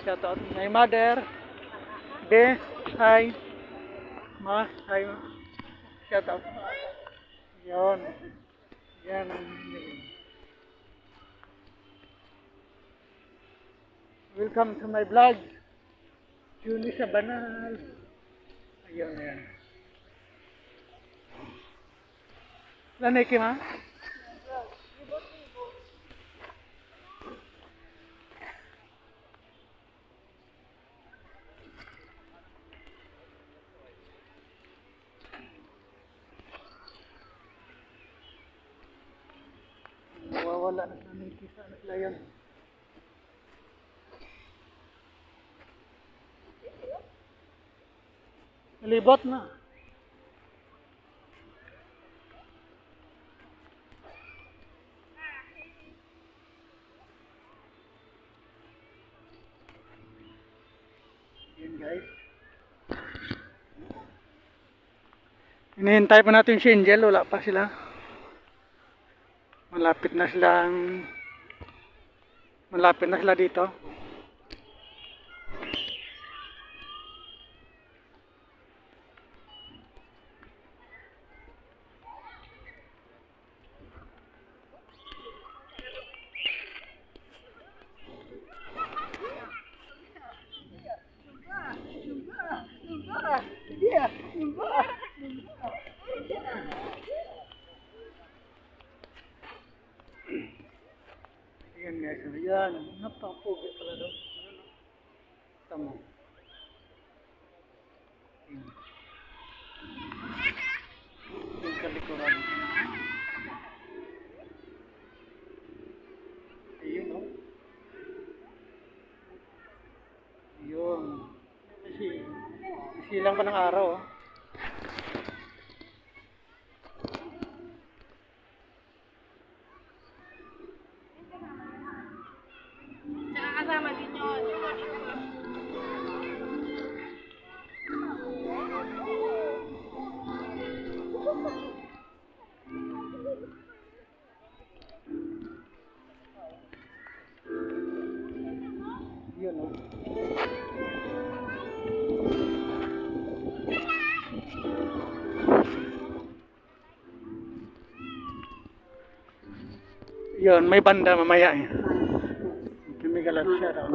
shout out my mother. Be, hi. Ma, hi. Shout out. Yun. Yan. Welcome to my vlog. Julie sa Banal. Ayun, yan. Lanay ki ma? Nawawala na sa Niki sa Layan. Nalibot na. Yan guys. Hinihintay pa natin si Angel. Wala pa sila. Malapit na sila dito. Ayan guys, ayan, napakapugi pala daw. Tama. Yung kalikuran. Ayun o. Ayun. Isilang pa ng araw o. Kasama din yun. Yun o. Yun, may banda mamaya eh. Kumigalat siya daw.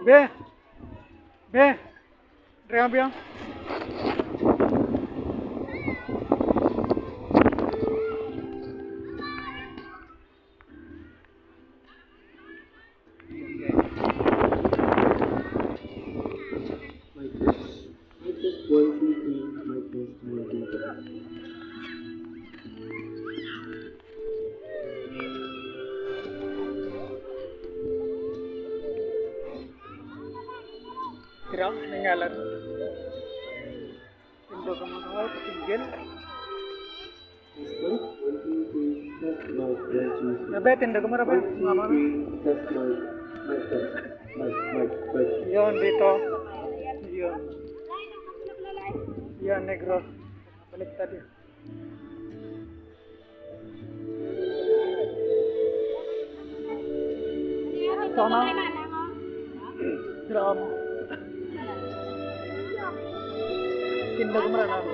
Be! Be! Drema biang? Kira, nangalan. Tindo ka mga kawal, patinggil. Nabe, tindo ka marabe. Yun, dito. Yun. Yan, Negros. Balik tadi. Ito na. Kira mo. Tindo ka marabe.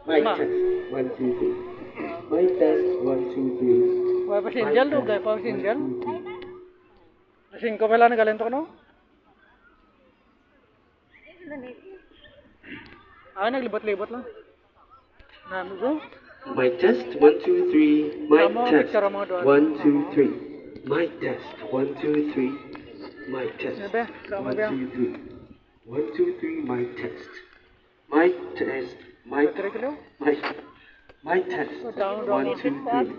Mic test, 1, 2, 3. Mic test, 1, 2, 3. pa sinjal do, gay pa sinjal. Lasing ko pala nagalento no? Naglibot-libot lang. Namo go. Mic test, 1, 2, 3. Mic Tama, test, picture mo doon. 1, 2, 3. Mic test, 1, 2, 3. Mic test, Sabi, tama 1, ba? 2, 3. 1, 2, 3. Mic test. Mic test. Mic. Battery ko daw. Mic. Mic test. Down, 1, 2, 3.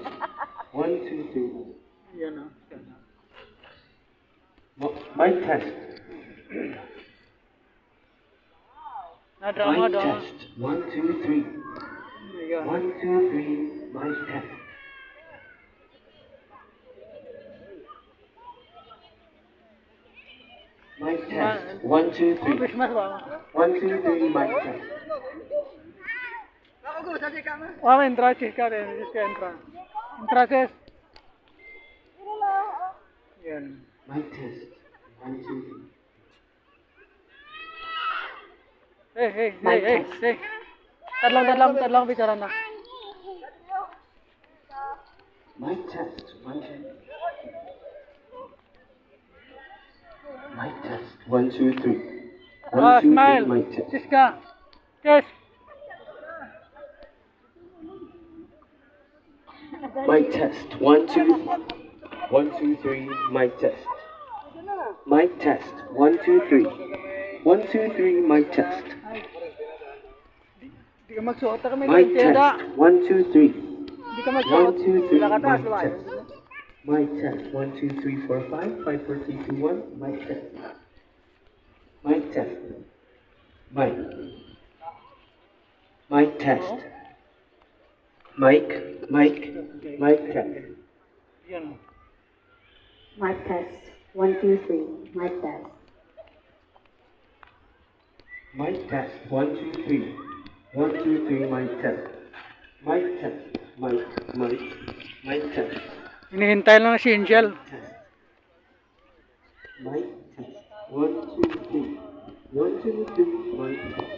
1, 2, 3. Yan na. Mic test. Drama Mic daw. test, 1, 2, 3. Yan. 1, 2, 3. Mic test. Mic test. 1, 2, 3. Christmas ba? 1, 2, 3. Mic test. Entra, chica, entra. Entra, sis. Yan. Mic test. 1, 2, 3. Hey. Tadlang bicara na. Mic test. 1, 2. Mic test. 1, 2, 3. 1, 2, 3. Smile. Mic test. Siska. Kiss. Mic test. 1, 2. 1, 2, 3. Mic test. Mic test. 1, 2, 3. 1, 2, 3. Mic test. Di ka magsuot na kami Mic ng tiyada. test. 1, 2, 3. Di ka magsuot. 1, 2, 3. Wala ka taas, Mic lumayan. test. Mic test. 1, 2, 3, 4, 5. 5, 4, 3, 2, 1. Mic test. Mic test. Mic. Mic test. Mic. Mic test. Yan. Mic test. 1, 2, 3. Mic test. Mic test. 1, 2, 3. 1, 2, 3. Mic test. Mic test. Mic test. Hinihintay lang si Angel. Test. Mic test. 1, 2, 3. 1, 2, 3. Mic test.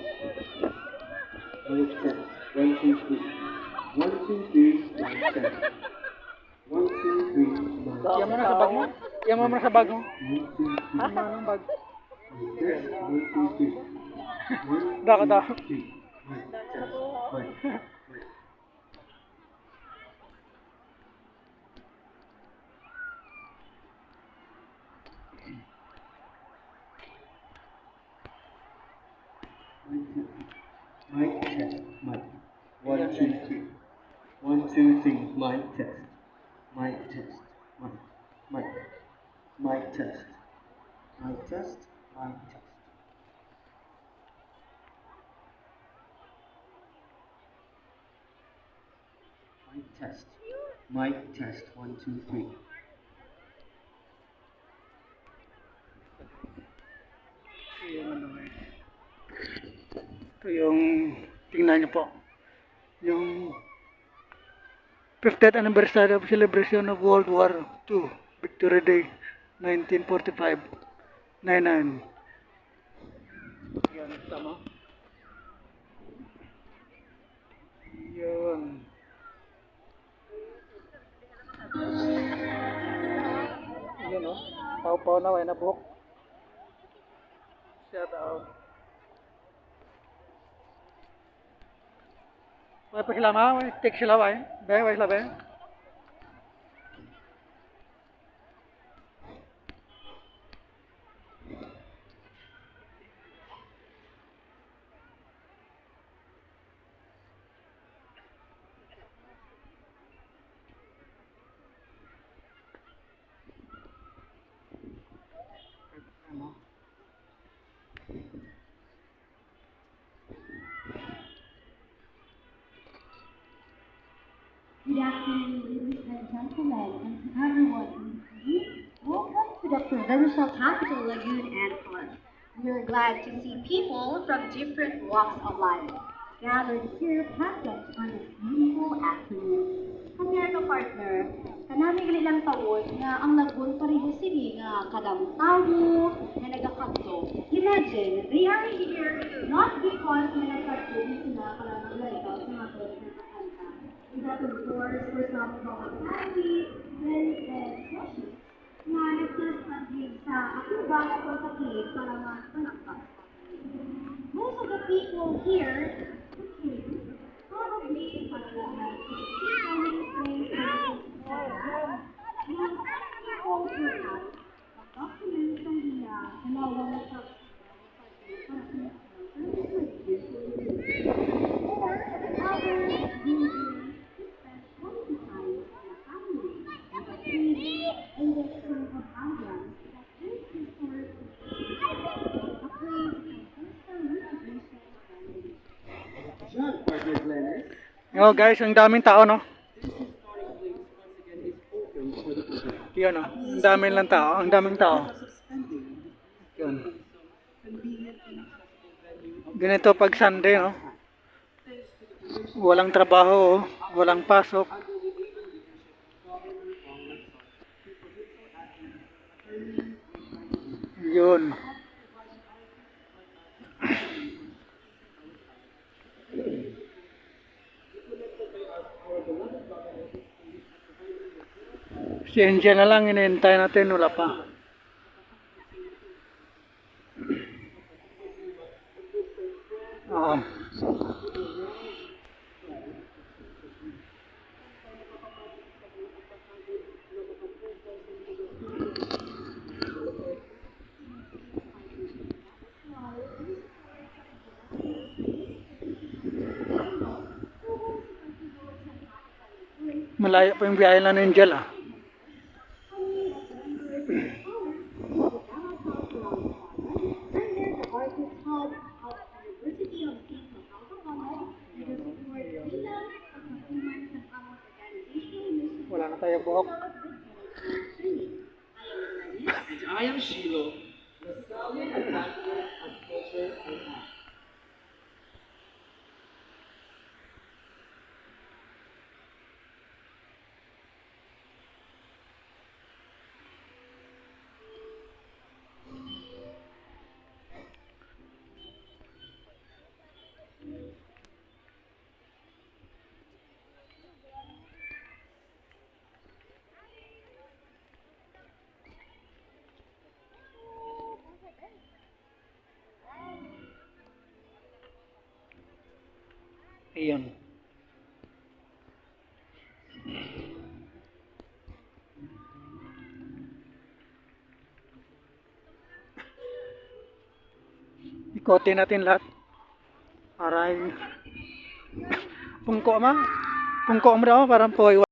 Mic test. 1, 2, 3. 1, 2, 3. Mic test. 1, 2, 3. Mic test. Yan mo na sa bag mo. Yan mo na sa bag mo. 1, 2, 3. Ha? Anong bag? Mic test. 1, 2, 3. 1, Dako, 2, dako. 3. Mic test. Mic. Mic test. Mic. 1, 2, 3. 1, 2, 3. Mic test. Mic test. Mic. Mic. Mic test. Mic test. Mic test. Mic test. Mic test. 1, 2, 3. Ito yung, tingnan niyo po, yung 50th anniversary of celebration of World War II, Victory Day, 1945, 99. Yan, tama. Yun. Yan o, pau-pau na, way na buhok. Shout out. Way pa sila ma, way take sila way. Way sila be. Good afternoon, ladies and gentlemen, and to everyone. Welcome to the provincial capital, Lagoon Anton. We are glad to see people from different walks of life gathered here present on this beautiful afternoon. Kami ka partner, kanami ilang taon nga ang Lagoon pareho sini nga kadamtago nga nagakadto. Imagine, they are here not because nga nagkadto sila para maglalikaw sa mga is that of course for some of our family, Most of the people here probably John, partner Glennis. Oh guys, ang daming tao, no? Yun, oh. Ang daming lang tao. Ang daming tao. Yun. Ganito pag Sunday, no? Walang trabaho, oh. Walang pasok. Yun. Si Angel na lang, inihintay natin, wala pa. Oo. Malayo pa yung biyahe na ng Angel, ah. Wala na tayo buhok. I am Shiloh, the Stallion Ambassador of Culture and Art. Ayun. Ikotin natin lahat. Para pungko ma. Pungko mo daw parang po.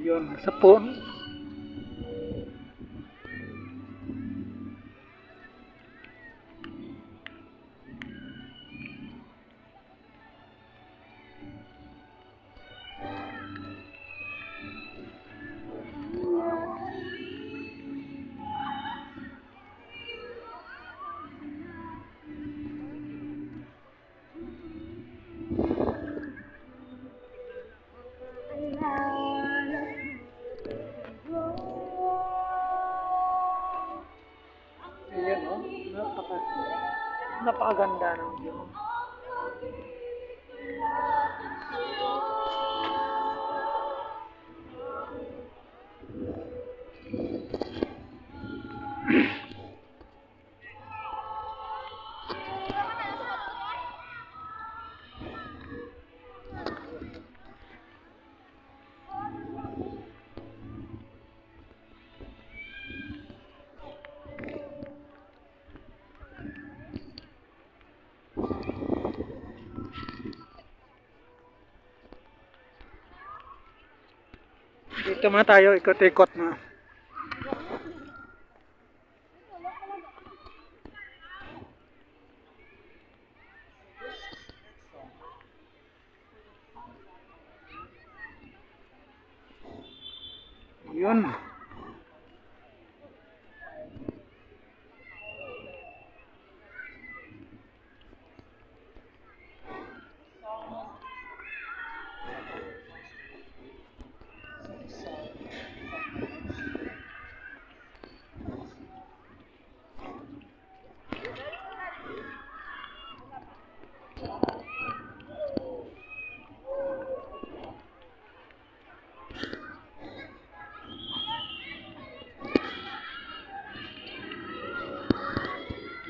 Yun, sa po. Napakaganda ng view. Dito muna tayo, ikot-ikot na. Yun.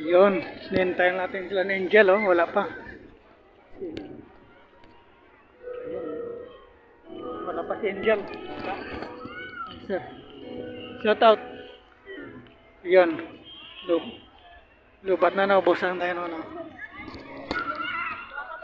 Yun, hintayin natin sila ni Angel, oh, wala pa. Wala pa si Angel. Sir. Shout out. Yun. Lubat na naubusan tayo, no.